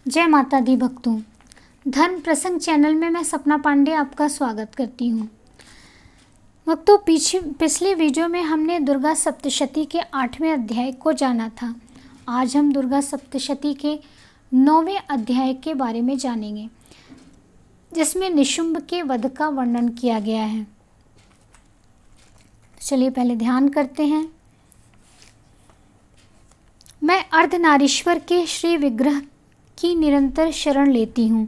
जय माता दी भक्तों। धर्म प्रसंग चैनल में मैं सपना पांडे आपका स्वागत करती हूँ। भक्तों, पिछले वीडियो में हमने दुर्गा सप्तशती के 8वें अध्याय को जाना था। आज हम दुर्गा सप्तशती के 9वें अध्याय के बारे में जानेंगे, जिसमें निशुंभ के वध का वर्णन किया गया है। चलिए पहले ध्यान करते हैं। मैं अर्धनारीश्वर के श्री विग्रह की निरंतर शरण लेती हूँ।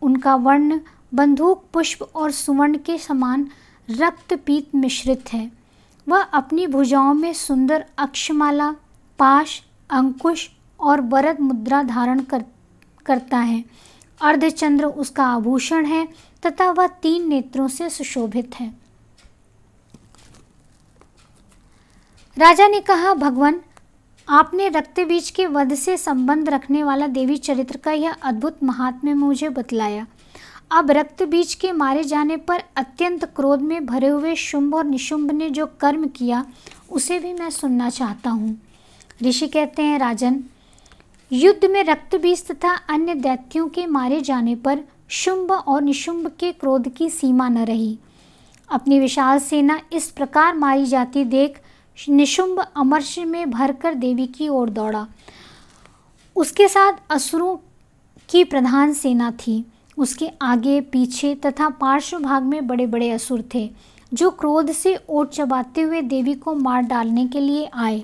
उनका वर्ण बंदूक पुष्प और सुवर्ण के समान रक्त पीत मिश्रित है। वह अपनी भुजाओं में सुंदर अक्षमाला, पाश, अंकुश और वरद मुद्रा धारण करता है। अर्धचंद्र उसका आभूषण है तथा वह 3 नेत्रों से सुशोभित है। राजा ने कहा, भगवान, आपने रक्तबीज के वध से संबंध रखने वाला देवी चरित्र का यह अद्भुत महात्म्य मुझे बतलाया। अब रक्तबीज के मारे जाने पर अत्यंत क्रोध में भरे हुए शुंभ और निशुंभ ने जो कर्म किया उसे भी मैं सुनना चाहता हूँ। ऋषि कहते हैं, राजन, युद्ध में रक्तबीज तथा अन्य दैत्यों के मारे जाने पर शुंभ और निशुंभ के क्रोध की सीमा न रही। अपनी विशाल सेना इस प्रकार मारी जाती देख निशुंभ अमर्ष में भरकर देवी की ओर दौड़ा। उसके साथ असुरों की प्रधान सेना थी। उसके आगे पीछे तथा पार्श्व भाग में बड़े बड़े असुर थे, जो क्रोध से ओट चबाते हुए देवी को मार डालने के लिए आए।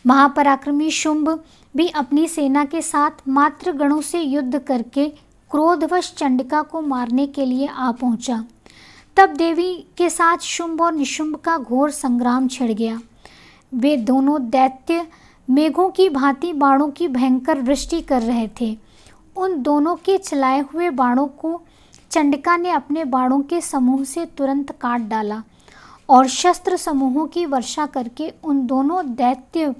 महापराक्रमी शुंभ भी अपनी सेना के साथ मात्र गणों से युद्ध करके क्रोधवश चंडिका को मारने के लिए आ पहुंचा। तब देवी के साथ शुंभ और निशुंभ का घोर संग्राम छिड़ गया। वे दोनों दैत्य मेघों की भांति बाणों की भयंकर वृष्टि कर रहे थे। उन दोनों के चलाए हुए बाणों को चंडिका ने अपने बाणों के समूह से तुरंत काट डाला और शस्त्र समूहों की वर्षा करके उन दोनों दैत्य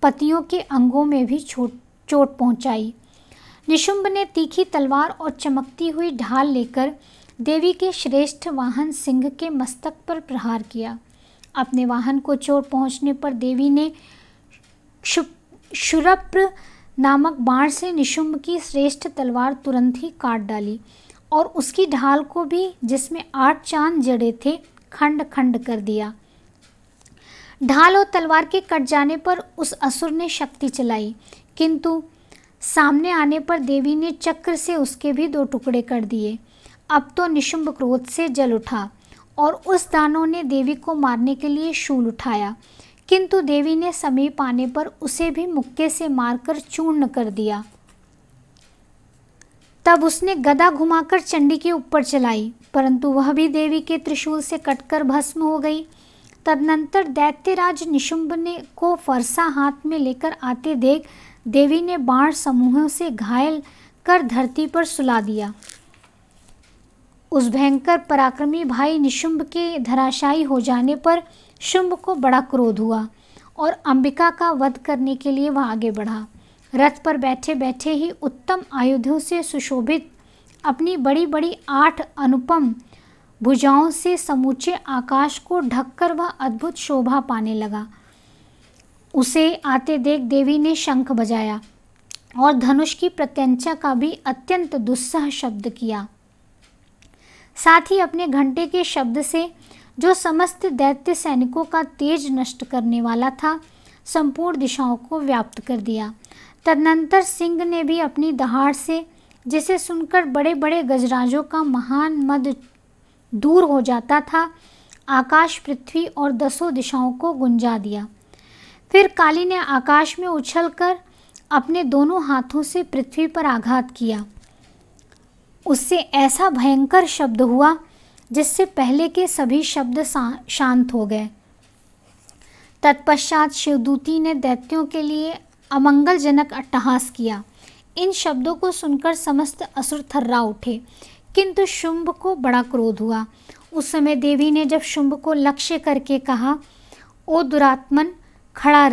पतियों के अंगों में भी चोट पहुंचाई। निशुंभ ने तीखी तलवार और चमकती हुई ढाल लेकर देवी के श्रेष्ठ वाहन सिंह के मस्तक पर प्रहार किया। अपने वाहन को चोट पहुंचने पर देवी ने क्षुरप्र नामक बाण से निशुंभ की श्रेष्ठ तलवार तुरंत ही काट डाली और उसकी ढाल को भी, जिसमें 8 चांद जड़े थे, खंड खंड कर दिया। ढाल और तलवार के कट जाने पर उस असुर ने शक्ति चलाई, किंतु सामने आने पर देवी ने चक्र से उसके भी 2 टुकड़े कर दिए। अब तो निशुंभ क्रोध से जल उठा और उस दानव ने देवी को मारने के लिए शूल उठाया, किंतु देवी ने समीप आने पर उसे भी मुक्के से मारकर चूर्ण कर दिया। तब उसने गदा घुमाकर चंडी के ऊपर चलाई, परंतु वह भी देवी के त्रिशूल से कटकर भस्म हो गई। तदनंतर दैत्यराज निशुंभ ने को फरसा हाथ में लेकर आते देख देवी ने बाण समूहों से घायल कर धरती पर सुला दिया। उस भयंकर पराक्रमी भाई निशुंभ के धराशायी हो जाने पर शुंभ को बड़ा क्रोध हुआ और अंबिका का वध करने के लिए वह आगे बढ़ा। रथ पर बैठे बैठे ही उत्तम आयुधों से सुशोभित अपनी बड़ी बड़ी 8 अनुपम भुजाओं से समूचे आकाश को ढककर वह अद्भुत शोभा पाने लगा। उसे आते देख देवी ने शंख बजाया और धनुष की प्रत्यंचा का भी अत्यंत दुस्सह शब्द किया। साथ ही अपने घंटे के शब्द से, जो समस्त दैत्य सैनिकों का तेज नष्ट करने वाला था, संपूर्ण दिशाओं को व्याप्त कर दिया। तदनंतर सिंह ने भी अपनी दहाड़ से, जिसे सुनकर बड़े बड़े गजराजों का महान मद दूर हो जाता था, आकाश, पृथ्वी और 10 दिशाओं को गुंजा दिया। फिर काली ने आकाश में उछलकर अपने दोनों हाथों से पृथ्वी पर आघात किया। उससे ऐसा भयंकर शब्द हुआ जिससे पहले के सभी शब्द शांत हो गए। तत्पश्चात शिवदूती ने दैत्यों के लिए अमंगलजनक अट्टहास किया। इन शब्दों को सुनकर समस्त असुर थर्रा उठे, किंतु शुंभ को बड़ा क्रोध हुआ। उस समय देवी ने जब शुंभ को लक्ष्य करके कहा, ओ दुरात्मन, खड़ा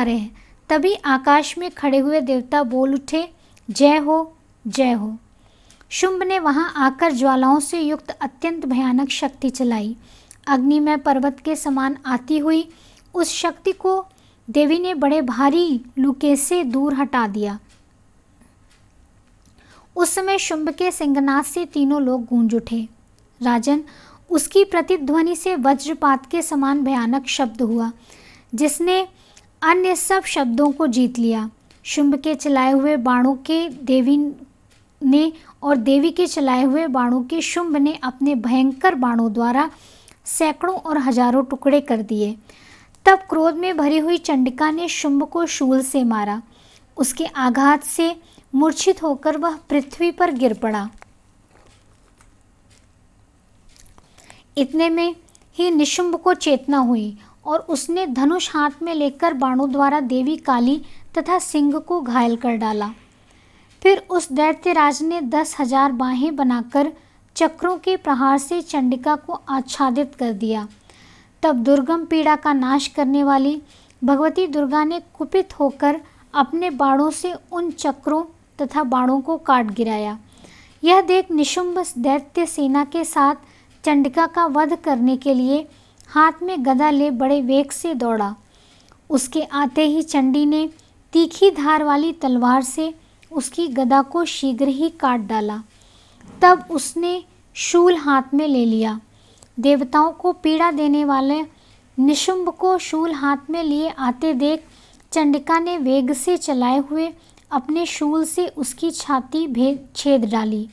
रहे। तभी आकाश में खड़े हुए देवता बोल उठे, जय हो, जय हो। शुंभ ने वहां आकर ज्वालाओं से युक्त अत्यंत भयानक शक्ति चलाई। अग्निमय पर्वत के समान आती हुई उस शक्ति को देवी ने बड़े भारी लुके से दूर हटा दिया। उस समय शुंभ के सिंहनाद से तीनों लोग गूंज उठे। राजन, उसकी प्रतिध्वनि से वज्रपात के समान भयानक शब्द हुआ, जिसने अन्य सब शब्दों को जीत लिया। शुंभ के चलाए हुए बाणों के देवी ने और देवी के चलाए हुए बाणों के शुंभ ने अपने भयंकर बाणों द्वारा सैकड़ों और हजारों टुकड़े कर दिए। तब क्रोध में भरी हुई चंडिका ने शुंभ को शूल से मारा। उसके आघात से मूर्छित होकर वह पृथ्वी पर गिर पड़ा। इतने में ही निशुंभ को चेतना हुई और उसने धनुष हाथ में लेकर बाणों द्वारा देवी काली तथा सिंह को घायल कर डाला। फिर उस दैत्यराज ने 10,000 बाहें बनाकर चक्रों के प्रहार से चंडिका को आच्छादित कर दिया। तब दुर्गम पीड़ा का नाश करने वाली भगवती दुर्गा ने कुपित होकर अपने बाणों से उन चक्रों तथा बाणों को काट गिराया। यह देख निशुंभ दैत्य सेना के साथ चंडिका का वध करने के लिए हाथ में गदा ले बड़े वेग से दौड़ा। उसके आते ही चंडी ने तीखी धार वाली तलवार से उसकी गदा को शीघ्र ही काट डाला। तब उसने शूल हाथ में ले लिया। देवताओं को पीड़ा देने वाले निशुंभ को शूल हाथ में लिए आते देख चंडिका ने वेग से चलाए हुए अपने शूल से उसकी छाती छेद डाली।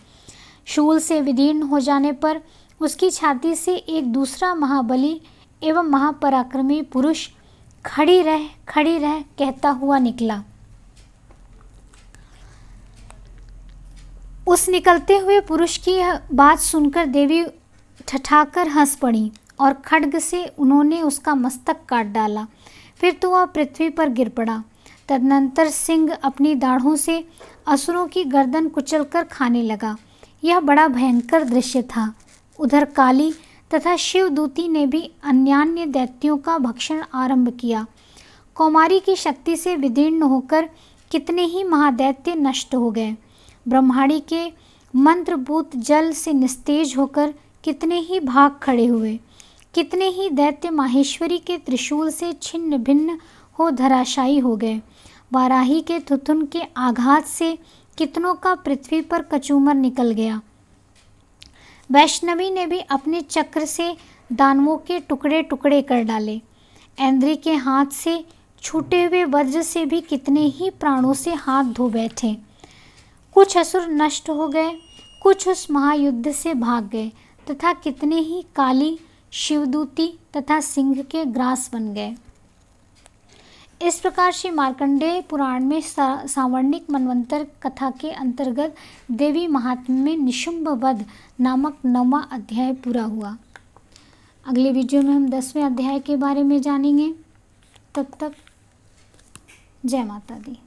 शूल से विदीर्ण हो जाने पर उसकी छाती से एक दूसरा महाबली एवं महापराक्रमी पुरुष खड़ी रह कहता हुआ निकला। उस निकलते हुए पुरुष की यह बात सुनकर देवी ठठाकर हंस पड़ी और खड्ग से उन्होंने उसका मस्तक काट डाला। फिर तो वह पृथ्वी पर गिर पड़ा। तदनंतर सिंह अपनी दाढ़ों से असुरों की गर्दन कुचलकर खाने लगा। यह बड़ा भयंकर दृश्य था। उधर काली तथा शिवदूती ने भी अन्यान्य दैत्यों का भक्षण आरंभ किया। कौमारी की शक्ति से विदीर्ण होकर कितने ही महादैत्य नष्ट हो गए। ब्रह्माणी के मंत्रभूत जल से निस्तेज होकर कितने ही भाग खड़े हुए। कितने ही दैत्य माहेश्वरी के त्रिशूल से छिन्न भिन्न हो धराशायी हो गए। वाराही के थुथुन के आघात से कितनों का पृथ्वी पर कचूमर निकल गया। वैष्णवी ने भी अपने चक्र से दानवों के टुकड़े टुकड़े कर डाले। ऐन्द्री के हाथ से छूटे हुए वज्र से भी कितने ही प्राणों से हाथ धो बैठे। कुछ असुर नष्ट हो गए, कुछ उस महायुद्ध से भाग गए तथा कितने ही काली, शिवदूती तथा सिंह के ग्रास बन गए। इस प्रकार श्री मार्कंडेय पुराण में सावर्णिक मनवंतर कथा के अंतर्गत देवी महात्म्य में निशुंभ वध नामक 9वां अध्याय पूरा हुआ। अगले वीडियो में हम 10वें अध्याय के बारे में जानेंगे। तब तक जय माता दी।